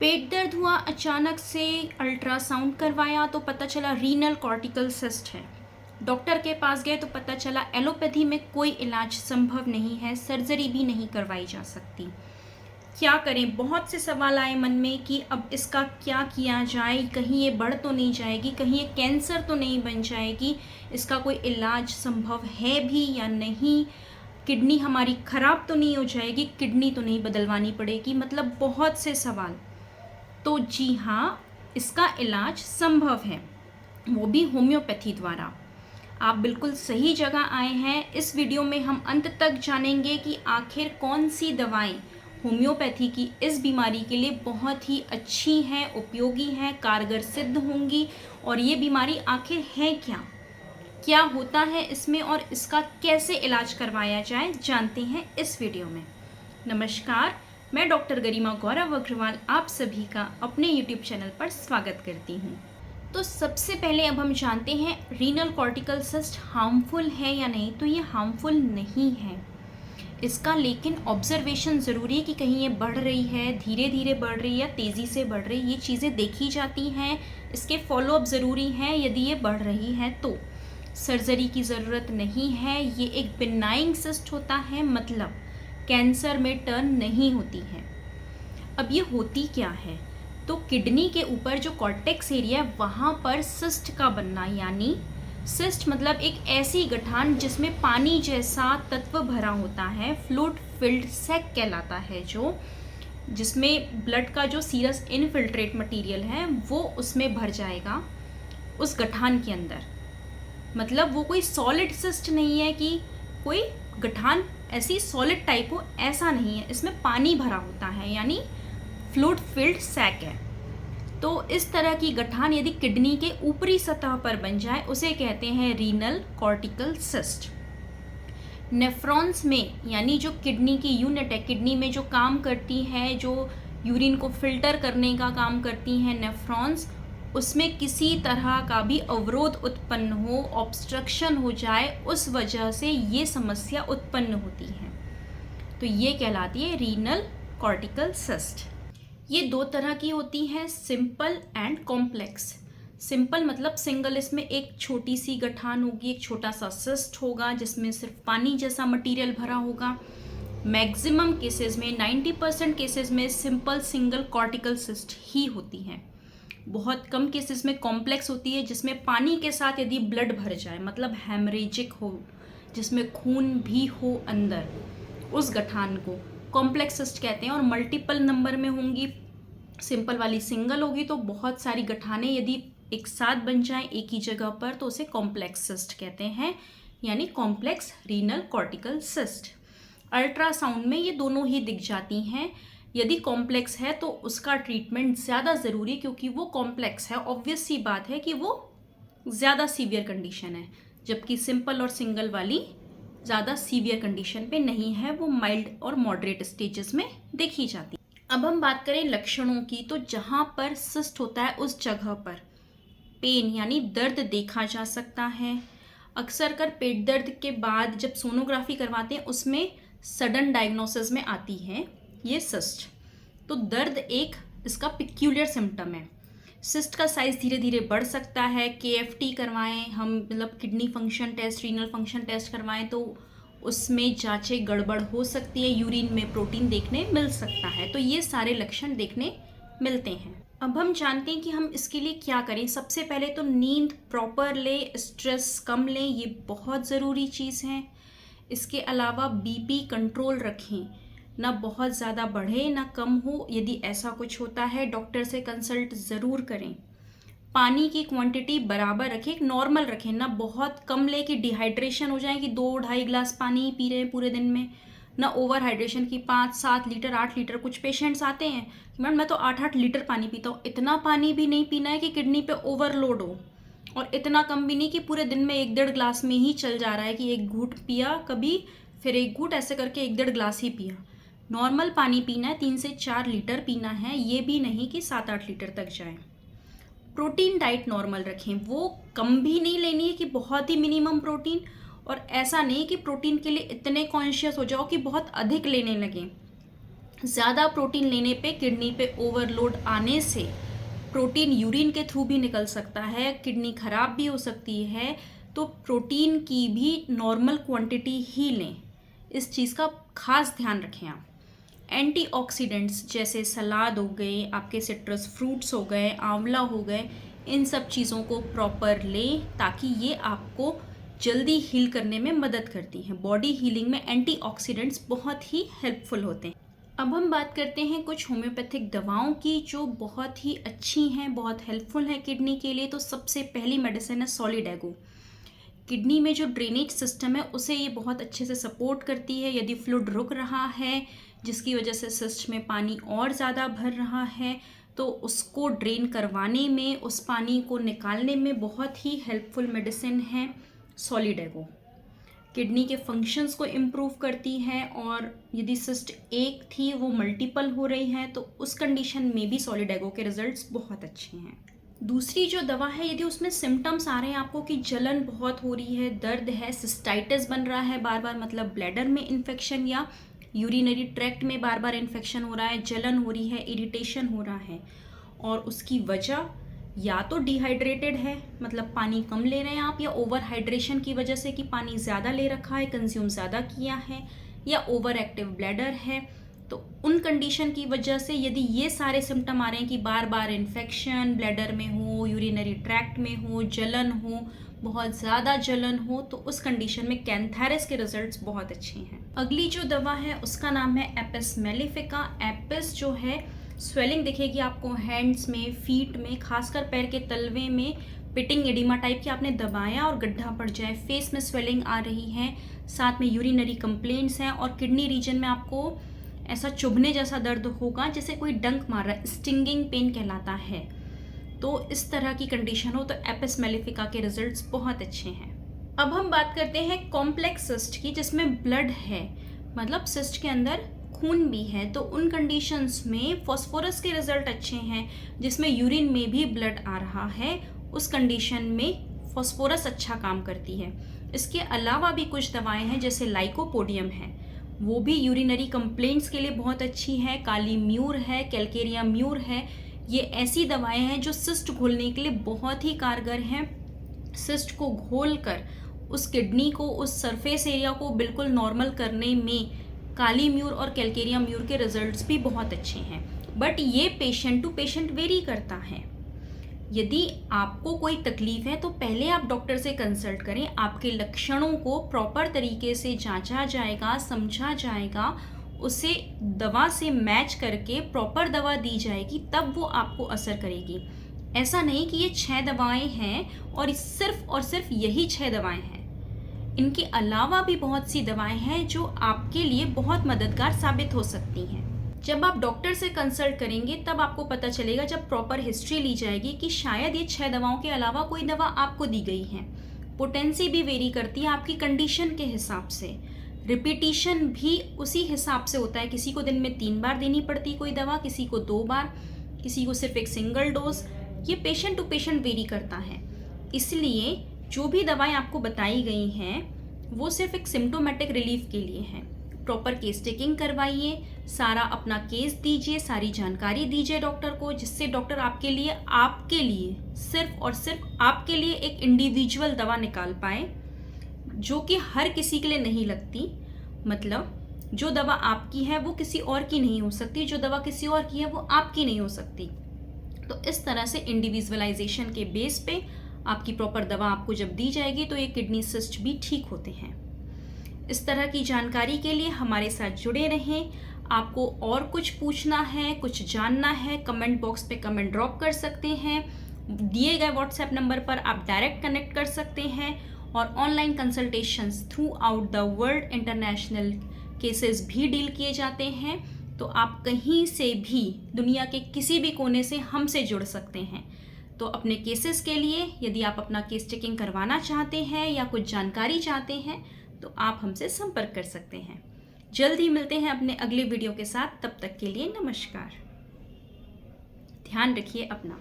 पेट दर्द हुआ, अचानक से अल्ट्रासाउंड करवाया तो पता चला रीनल कॉर्टिकल सिस्ट है। डॉक्टर के पास गए तो पता चला एलोपैथी में कोई इलाज संभव नहीं है, सर्जरी भी नहीं करवाई जा सकती। क्या करें? बहुत से सवाल आए मन में कि अब इसका क्या किया जाए, कहीं ये बढ़ तो नहीं जाएगी, कहीं ये कैंसर तो नहीं बन जाएगी, इसका कोई इलाज संभव है भी या नहीं, किडनी हमारी खराब तो नहीं हो जाएगी, किडनी तो नहीं बदलवानी पड़ेगी। मतलब बहुत से सवाल। तो जी हाँ, इसका इलाज संभव है, वो भी होम्योपैथी द्वारा। आप बिल्कुल सही जगह आए हैं। इस वीडियो में हम अंत तक जानेंगे कि आखिर कौन सी दवाएं होम्योपैथी की इस बीमारी के लिए बहुत ही अच्छी हैं, उपयोगी हैं, कारगर सिद्ध होंगी। और ये बीमारी आखिर है क्या, क्या होता है इसमें और इसका कैसे इलाज करवाया जाए, जानते हैं इस वीडियो में। नमस्कार, मैं डॉक्टर गरिमा गौरव अग्रवाल आप सभी का अपने YouTube चैनल पर स्वागत करती हूँ। तो सबसे पहले अब हम जानते हैं रीनल कॉर्टिकल सिस्ट हार्मफुल है या नहीं। तो ये हार्मफुल नहीं है इसका, लेकिन ऑब्जर्वेशन ज़रूरी है कि कहीं ये बढ़ रही है, धीरे धीरे बढ़ रही है या तेज़ी से बढ़ रही है, ये चीज़ें देखी जाती हैं। इसके फॉलोअप ज़रूरी हैं। यदि ये बढ़ रही है तो सर्जरी की ज़रूरत नहीं है। ये एक बिनाइन सिस्ट होता है, मतलब कैंसर में टर्न नहीं होती है। अब ये होती क्या है? तो किडनी के ऊपर जो कॉर्टेक्स एरिया है वहाँ पर सिस्ट का बनना, यानी सिस्ट मतलब एक ऐसी गठान जिसमें पानी जैसा तत्व भरा होता है, फ्लूइड फिल्ड सैक कहलाता है, जो जिसमें ब्लड का जो सीरस इनफिल्ट्रेट मटेरियल है वो उसमें भर जाएगा उस गठान के अंदर। मतलब वो कोई सॉलिड सिस्ट नहीं है कि कोई गठान ऐसी सॉलिड टाइप हो, ऐसा नहीं है। इसमें पानी भरा होता है, यानी फ्लूइड फिल्ड सैक है। तो इस तरह की गठान यदि किडनी के ऊपरी सतह पर बन जाए उसे कहते हैं रीनल कॉर्टिकल सिस्ट। नेफ्रॉन्स में, यानी जो किडनी की यूनिट है, किडनी में जो काम करती है, जो यूरिन को फिल्टर करने का काम करती हैं नेफ्रॉन्स, उसमें किसी तरह का भी अवरोध उत्पन्न हो, ऑब्स्ट्रक्शन हो जाए, उस वजह से ये समस्या उत्पन्न होती है। तो ये कहलाती है रीनल कॉर्टिकल सिस्ट। ये दो तरह की होती हैं, सिंपल एंड कॉम्प्लेक्स। सिंपल मतलब सिंगल, इसमें एक छोटी सी गठान होगी, एक छोटा सा सिस्ट होगा जिसमें सिर्फ पानी जैसा मटेरियल भरा होगा। मैक्सिमम केसेस में 90% केसेस में सिंपल सिंगल कॉर्टिकल सिस्ट ही होती हैं। बहुत कम केसेस में कॉम्प्लेक्स होती है जिसमें पानी के साथ यदि ब्लड भर जाए, मतलब हेमरेजिक हो, जिसमें खून भी हो अंदर, उस गठान को कॉम्प्लेक्स सिस्ट कहते हैं। और मल्टीपल नंबर में होंगी, सिंपल वाली सिंगल होगी, तो बहुत सारी गठानें यदि एक साथ बन जाएं एक ही जगह पर तो उसे कॉम्प्लेक्स सिस्ट कहते हैं, यानी complex renal cortical cyst. Ultrasound में ये दोनों ही दिख जाती हैं। यदि कॉम्प्लेक्स है तो उसका ट्रीटमेंट ज़्यादा ज़रूरी, क्योंकि वो कॉम्प्लेक्स है, ऑब्वियस सी बात है कि वो ज़्यादा सीवियर कंडीशन है, जबकि सिंपल और सिंगल वाली ज़्यादा सीवियर कंडीशन पे नहीं है, वो माइल्ड और मॉडरेट स्टेजेस में देखी जाती है। अब हम बात करें लक्षणों की, तो जहाँ पर सिस्ट होता है उस जगह पर पेन यानी दर्द देखा जा सकता है। अक्सर कर पेट दर्द के बाद जब सोनोग्राफी करवाते हैं उसमें सडन डायग्नोसिस में आती है ये सिस्ट। तो दर्द एक इसका पिक्यूलियर सिम्टम है। सिस्ट का साइज़ धीरे धीरे बढ़ सकता है। KFT करवाएं हम, मतलब kidney function test, renal function test करवाएं तो उसमें जांचें गड़बड़ हो सकती है, यूरिन में प्रोटीन देखने मिल सकता है। तो ये सारे लक्षण देखने मिलते हैं। अब हम जानते हैं कि हम इसके लिए क्या करें। सबसे पहले तो नींद प्रॉपर लें, स्ट्रेस कम लें, ये बहुत ज़रूरी चीज़ है। इसके अलावा BP कंट्रोल रखें, ना बहुत ज़्यादा बढ़े ना कम हो। यदि ऐसा कुछ होता है डॉक्टर से कंसल्ट ज़रूर करें। पानी की क्वांटिटी बराबर रखें, नॉर्मल रखें, ना बहुत कम ले कि डिहाइड्रेशन हो जाए कि 2-2.5 गिलास पानी ही पी रहे हैं पूरे दिन में, ना ओवर हाइड्रेशन की 5-7 लीटर 8 लीटर। कुछ पेशेंट्स आते हैं कि मैडम मैं तो 8-8 लीटर पानी पीता हूँ। इतना पानी भी नहीं पीना है कि किडनी पे ओवरलोड हो, और इतना कम भी नहीं कि पूरे दिन में 1-1.5 गिलास में ही चल जा रहा है कि एक घूंट पिया कभी, फिर एक घूंट, ऐसे करके 1-1.5 गिलास ही पिया। नॉर्मल पानी पीना है, 3 से 4 लीटर पीना है, ये भी नहीं कि 7-8 लीटर तक जाए। प्रोटीन डाइट नॉर्मल रखें, वो कम भी नहीं लेनी है कि बहुत ही मिनिमम प्रोटीन, और ऐसा नहीं कि प्रोटीन के लिए इतने कॉन्शियस हो जाओ कि बहुत अधिक लेने लगें। ज़्यादा प्रोटीन लेने पे किडनी पे ओवरलोड आने से प्रोटीन यूरिन के थ्रू भी निकल सकता है, किडनी खराब भी हो सकती है। तो प्रोटीन की भी नॉर्मल क्वांटिटी ही लें, इस चीज़ का खास ध्यान रखें आप। एंटीऑक्सीडेंट्स जैसे सलाद हो गए, आपके सिट्रस फ्रूट्स हो गए, आंवला हो गए, इन सब चीज़ों को प्रॉपर लें ताकि ये आपको जल्दी हील करने में मदद करती हैं। बॉडी हीलिंग में एंटीऑक्सीडेंट्स बहुत ही हेल्पफुल होते हैं। अब हम बात करते हैं कुछ होम्योपैथिक दवाओं की जो बहुत ही अच्छी हैं, बहुत हेल्पफुल हैं किडनी के लिए। तो सबसे पहली मेडिसिन है सॉलिडेगो। किडनी में जो ड्रेनेज सिस्टम है उसे ये बहुत अच्छे से सपोर्ट करती है। यदि फ्लूइड रुक रहा है जिसकी वजह से सिस्ट में पानी और ज़्यादा भर रहा है तो उसको ड्रेन करवाने में, उस पानी को निकालने में बहुत ही हेल्पफुल मेडिसिन है सॉलिडेगो। किडनी के फंक्शंस को इम्प्रूव करती है और यदि सिस्ट एक थी वो मल्टीपल हो रही है तो उस कंडीशन में भी सॉलिडेगो के रिजल्ट्स बहुत अच्छे हैं। दूसरी जो दवा है, यदि उसमें सिम्टम्स आ रहे हैं आपको कि जलन बहुत हो रही है, दर्द है, सिस्टाइटिस बन रहा है बार बार, मतलब ब्लैडर में इन्फेक्शन या यूरिनरी ट्रैक्ट में बार बार इन्फेक्शन हो रहा है, जलन हो रही है, इरिटेशन हो रहा है और उसकी वजह या तो डिहाइड्रेटेड है, मतलब पानी कम ले रहे हैं आप, या ओवर हाइड्रेशन की वजह से कि पानी ज़्यादा ले रखा है, कंज्यूम ज़्यादा किया है, या ओवर एक्टिव ब्लैडर है, तो उन कंडीशन की वजह से यदि ये सारे सिम्टम आ रहे हैं कि बार बार इन्फेक्शन ब्लैडर में हो, यूरिनरी ट्रैक्ट में हो, जलन हो, बहुत ज़्यादा जलन हो, तो उस कंडीशन में कैंथारिस के रिजल्ट्स बहुत अच्छे हैं। अगली जो दवा है उसका नाम है एपिस मेलिफिका। एपिस जो है, स्वेलिंग दिखेगी आपको हैंड्स में, फीट में, खासकर पैर के तलवे में, पिटिंग एडिमा टाइप की आपने दबाया और गड्ढा पड़ जाए, फेस में स्वेलिंग आ रही है, साथ में यूरिनरी कंप्लेंट्स हैं और किडनी रीजन में आपको ऐसा चुभने जैसा दर्द होगा जैसे कोई डंक मार रहा है, स्टिंगिंग पेन कहलाता है। तो इस तरह की कंडीशन हो तो एपिस मेलिफिका के रिजल्ट्स बहुत अच्छे हैं। अब हम बात करते हैं कॉम्प्लेक्स सिस्ट की, जिसमें ब्लड है, मतलब सिस्ट के अंदर खून भी है। तो उन कंडीशंस में फॉस्फोरस के रिजल्ट अच्छे हैं, जिसमें यूरिन में भी ब्लड आ रहा है, उस कंडीशन में फॉस्फोरस अच्छा काम करती है। इसके अलावा भी कुछ दवाएं हैं जैसे लाइकोपोडियम है, वो भी यूरिनरी कंप्लेंट्स के लिए बहुत अच्छी है। काली म्यूर है, कैलकेरिया म्यूर है, ये ऐसी दवाएं हैं जो सिस्ट घोलने के लिए बहुत ही कारगर हैं। सिस्ट को घोलकर उस किडनी को, उस सरफेस एरिया को बिल्कुल नॉर्मल करने में काली म्यूर और कैलकेरिया म्यूर के रिजल्ट्स भी बहुत अच्छे हैं। बट ये पेशेंट टू पेशेंट वेरी करता है। यदि आपको कोई तकलीफ है तो पहले आप डॉक्टर से कंसल्ट करें, आपके लक्षणों को प्रॉपर तरीके से जांचा जाएगा, समझा जाएगा, उसे दवा से मैच करके प्रॉपर दवा दी जाएगी, तब वो आपको असर करेगी। ऐसा नहीं कि ये 6 दवाएं हैं और सिर्फ यही 6 दवाएं हैं। इनके अलावा भी बहुत सी दवाएं हैं जो आपके लिए बहुत मददगार साबित हो सकती हैं। जब आप डॉक्टर से कंसल्ट करेंगे तब आपको पता चलेगा, जब प्रॉपर हिस्ट्री ली जाएगी, कि शायद ये 6 दवाओं के अलावा कोई दवा आपको दी गई है। पोटेंसी भी वेरी करती है आपकी कंडीशन के हिसाब से, रिपीटिशन भी उसी हिसाब से होता है। किसी को दिन में 3 बार देनी पड़ती कोई दवा, किसी को 2 बार, किसी को सिर्फ एक सिंगल डोज। ये पेशेंट टू पेशेंट वेरी करता है। इसलिए जो भी दवाएं आपको बताई गई हैं वो सिर्फ एक सिम्टोमेटिक रिलीफ के लिए हैं। प्रॉपर केस टेकिंग करवाइए, सारा अपना केस दीजिए, सारी जानकारी दीजिए डॉक्टर को, जिससे डॉक्टर आपके लिए सिर्फ और सिर्फ आपके लिए एक इंडिविजुअल दवा निकाल पाए, जो कि हर किसी के लिए नहीं लगती। मतलब जो दवा आपकी है वो किसी और की नहीं हो सकती, जो दवा किसी और की है वो आपकी नहीं हो सकती। तो इस तरह से इंडिविजुअलाइजेशन के बेस पे आपकी प्रॉपर दवा आपको जब दी जाएगी तो ये किडनी सिस्ट भी ठीक होते हैं। इस तरह की जानकारी के लिए हमारे साथ जुड़े रहें। आपको और कुछ पूछना है, कुछ जानना है, कमेंट बॉक्स पे कमेंट ड्रॉप कर सकते हैं। दिए गए व्हाट्सएप नंबर पर आप डायरेक्ट कनेक्ट कर सकते हैं और online consultations through out the world, international cases भी डील किए जाते हैं। तो आप कहीं से भी, दुनिया के किसी भी कोने से हमसे जुड़ सकते हैं। तो अपने केसेस के लिए यदि आप अपना केस चेकिंग करवाना चाहते हैं या कुछ जानकारी चाहते हैं तो आप हमसे संपर्क कर सकते हैं। जल्द ही मिलते हैं अपने अगले वीडियो के साथ। तब तक के लिए नमस्कार। ध्यान रखिए अपना।